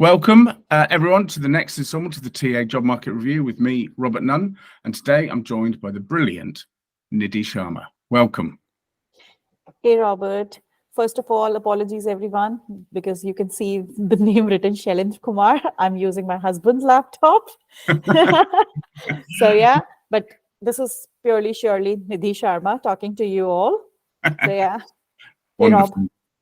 Welcome, everyone, to the next installment of the TA Job Market Review with me, Robert Nunn, and today I'm joined by the brilliant Nidhi Sharma. Welcome. Hey, Robert. First of all, apologies, everyone, because you can see the name written Shailendra Kumar. I'm using my husband's laptop. So, yeah, but this is surely Nidhi Sharma talking to you all. So, yeah. Hey, Rob.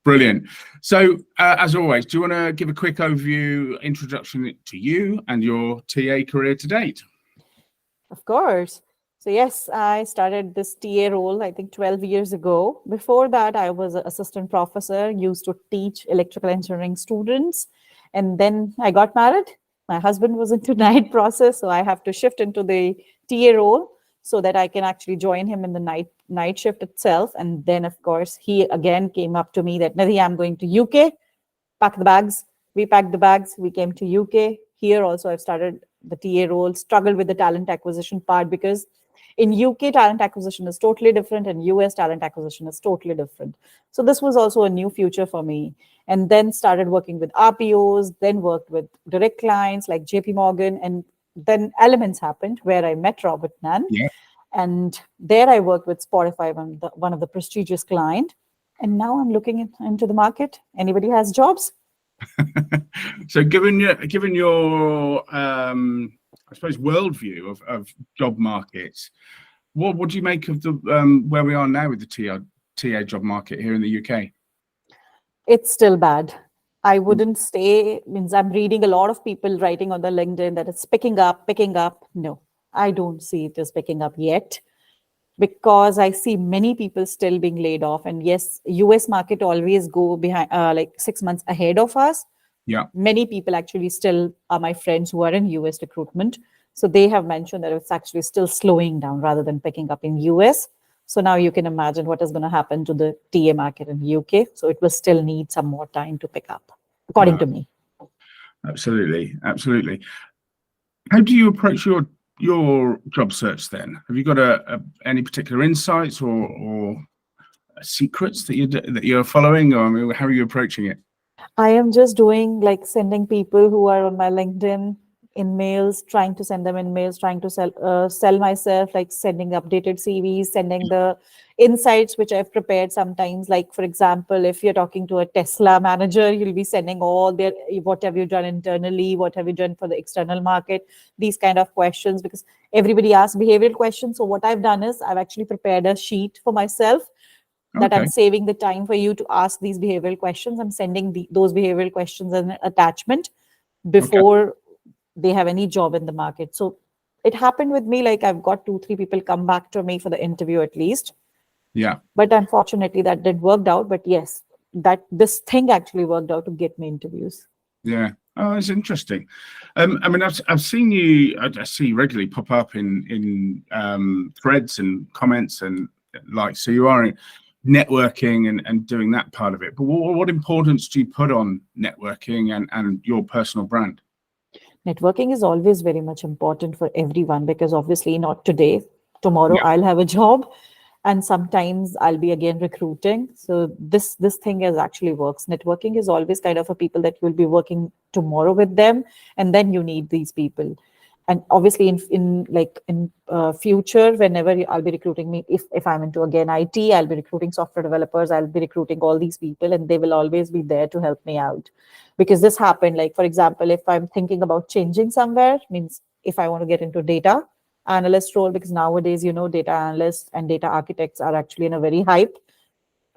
Brilliant. So, as always, do you want to give a quick overview, introduction to you and your TA career to date? Of course. So, yes, I started this TA role, I think 12 years ago. Before that, I was an assistant professor, used to teach electrical engineering students. And then I got married. My husband was into night process, so I have to shift into the TA role so that I can actually join him in the night shift itself. And then, of course, he again came up to me that, Nidhi, I'm going to UK, pack the bags. We packed the bags. We came to UK. Here also, I've started the TA role, struggled with the talent acquisition part because in UK, talent acquisition is totally different and US talent acquisition is totally different. So this was also a new future for me. And then started working with RPOs, then worked with direct clients like JP Morgan, and then Elements happened where I met Robert Nunn. Yeah. And there I worked with Spotify, one of the prestigious client. And now I'm looking into the market. Anybody has jobs? So given your I suppose worldview of job markets, what do you make of the where we are now with the TA job market here in the UK? It's still bad. I wouldn't say, means I'm reading a lot of people writing on the LinkedIn that it's picking up. No, I don't see it as picking up yet, because I see many people still being laid off. And yes, US market always go behind, like 6 months ahead of us. Yeah. Many people actually still are my friends who are in US recruitment. So they have mentioned that it's actually still slowing down rather than picking up in US. So now you can imagine what is going to happen to the TA market in UK. So it will still need some more time to pick up, according to me. Absolutely. How do you approach your job search then? Have you got any particular insights or secrets that you're following, or I mean, how are you approaching it? I am just doing like sending people who are on my LinkedIn in mails, trying to send them in mails, trying to sell myself, like sending updated CVs, sending the insights which I've prepared sometimes. Like, for example, if you're talking to a Tesla manager, you'll be sending all their, what have you done internally? What have you done for the external market? These kind of questions, because everybody asks behavioral questions. So what I've done is I've actually prepared a sheet for myself that I'm saving the time for you to ask these behavioral questions. I'm sending those behavioral questions as an attachment before they have any job in the market. So it happened with me, like I've got 2-3 people come back to me for the interview at least. Yeah. But unfortunately that didn't work out. But yes, this thing actually worked out to get me interviews. Yeah. Oh, it's interesting. I mean, I've seen you. I see you regularly pop up in threads and comments and like. So you are networking and doing that part of it. But what importance do you put on networking and your personal brand? Networking is always very much important for everyone, because obviously not today, tomorrow I'll have a job, and sometimes I'll be again recruiting. So this thing is actually works. Networking is always kind of a people that you'll be working tomorrow with them, and then you need these people. And obviously in future, whenever I'll be recruiting me, if I'm into again IT, I'll be recruiting software developers, I'll be recruiting all these people, and they will always be there to help me out. Because this happened, like, for example, if I'm thinking about changing somewhere, means if I want to get into data analyst role, because nowadays, data analysts and data architects are actually in a very hype.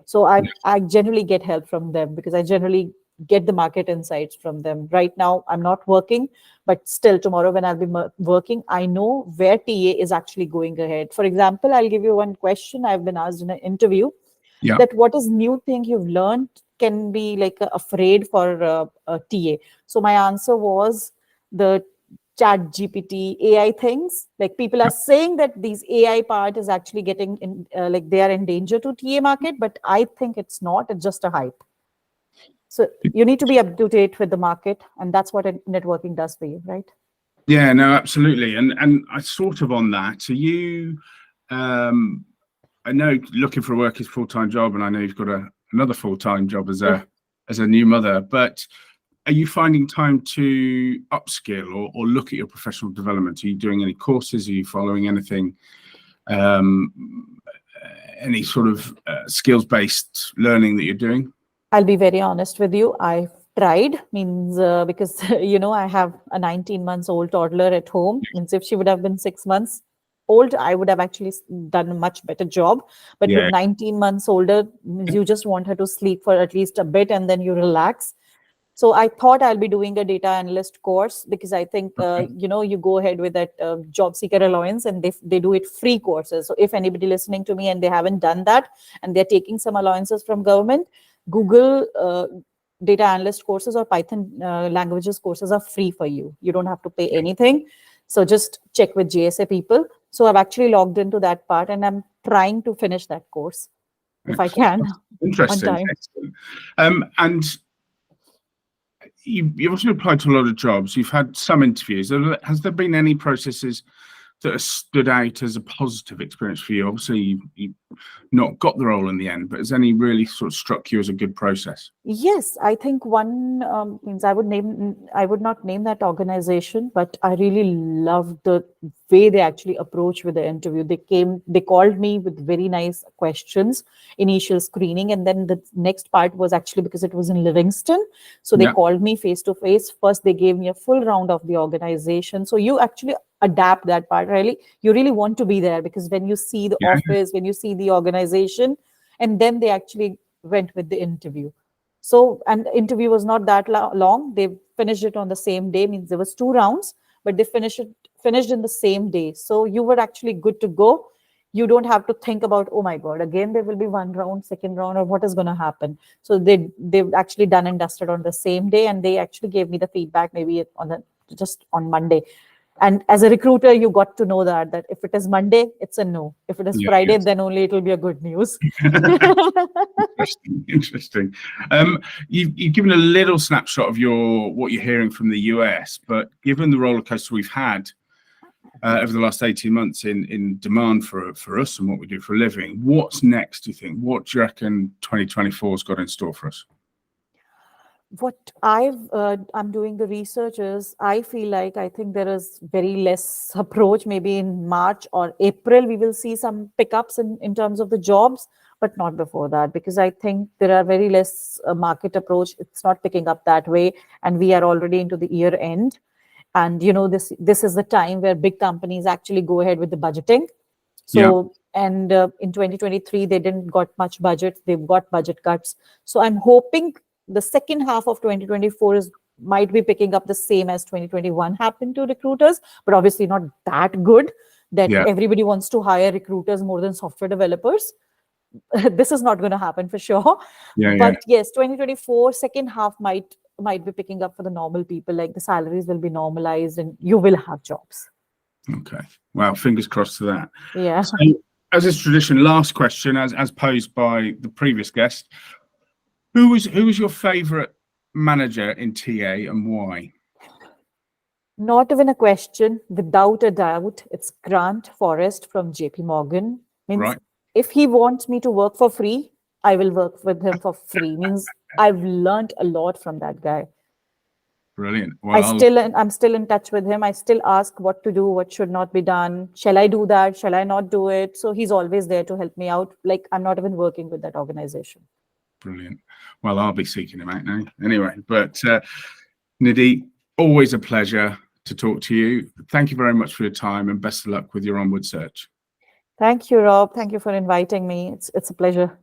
So I generally get help from them, because I generally get the market insights from them. Right now, I'm not working, but still tomorrow when I'll be working, I know where TA is actually going ahead. For example, I'll give you one question I've been asked in an interview, that what is new thing you've learned can be like afraid for a TA. So my answer was the chat GPT AI things. Like, people are saying that these AI part is actually getting in, like they are in danger to TA market, but I think it's not. It's just a hype. So you need to be up to date with the market, and that's what networking does for you, right? Yeah, no, absolutely. And I sort of on that. So you, I know looking for work is a full-time job, and I know you've got another full-time job as a new mother. But are you finding time to upskill or look at your professional development? Are you doing any courses? Are you following anything, any sort of skills-based learning that you're doing? I'll be very honest with you. I've tried, means because I have a 19 months old toddler at home. Means if she would have been 6 months old, I would have actually done a much better job. But with 19 months older, you just want her to sleep for at least a bit and then you relax. So I thought I'll be doing a data analyst course, because I think, you go ahead with that job seeker allowance, and they do it free courses. So if anybody listening to me and they haven't done that and they're taking some allowances from government, Google data analyst courses or Python languages courses are free for you. You don't have to pay anything. So just check with JSA people. So I've actually logged into that part and I'm trying to finish that course if I can. Interesting. On time. Excellent. And you've also applied to a lot of jobs. You've had some interviews. Has there been any processes that have stood out as a positive experience for you? Obviously, you not got the role in the end, but has any really sort of struck you as a good process? Yes, I think one means I would not name that organization, but I really loved the way they actually approached with the interview. They called me with very nice questions, initial screening, and then the next part was actually because it was in Livingstone. So they called me face to face. First, they gave me a full round of the organization. So you actually adapt that part. Really, you really want to be there, because when you see the office, when you see the organization, and then they actually went with the interview. So, and the interview was not that long. They finished it on the same day. Means there was 2 rounds, but they finished in the same day. So you were actually good to go. You don't have to think about, oh my God, again there will be 1 round, 2nd round, or what is going to happen. So they've actually done and dusted on the same day, and they actually gave me the feedback maybe just on Monday. And as a recruiter, you got to know that if it is Monday, it's a no. If it is Friday, then only it will be a good news. Interesting. You've given a little snapshot of what you're hearing from the US, but given the roller coaster we've had over the last 18 months in demand for us and what we do for a living, what's next, do you think? What do you reckon 2024 has got in store for us? What I'm doing the research is, I think there is very less approach. Maybe in March or April, we will see some pickups in terms of the jobs, but not before that, because I think there are very less market approach. It's not picking up that way. And we are already into the year end. And, this is the time where big companies actually go ahead with the budgeting. So, and in 2023, they didn't got much budget. They've got budget cuts. So I'm hoping the second half of 2024 might be picking up the same as 2021 happened to recruiters, but obviously not that good that everybody wants to hire recruiters more than software developers. This is not going to happen for sure. But yes, 2024 second half might be picking up for the normal people. Like the salaries will be normalized and you will have jobs. Okay. Well, fingers crossed to that. Yeah. So, as is tradition, last question, as posed by the previous guest. Who was your favorite manager in TA and why? Not even a question, without a doubt, it's Grant Forrest from JP Morgan. Means if he wants me to work for free, I will work with him for free. Means I've learned a lot from that guy. Brilliant. Well, I'm still in touch with him. I still ask what to do, what should not be done. Shall I do that? Shall I not do it? So he's always there to help me out. Like, I'm not even working with that organization. Brilliant. Well, I'll be seeking him out now. Anyway, but Nidhi, always a pleasure to talk to you. Thank you very much for your time and best of luck with your onward search. Thank you, Rob. Thank you for inviting me. It's a pleasure.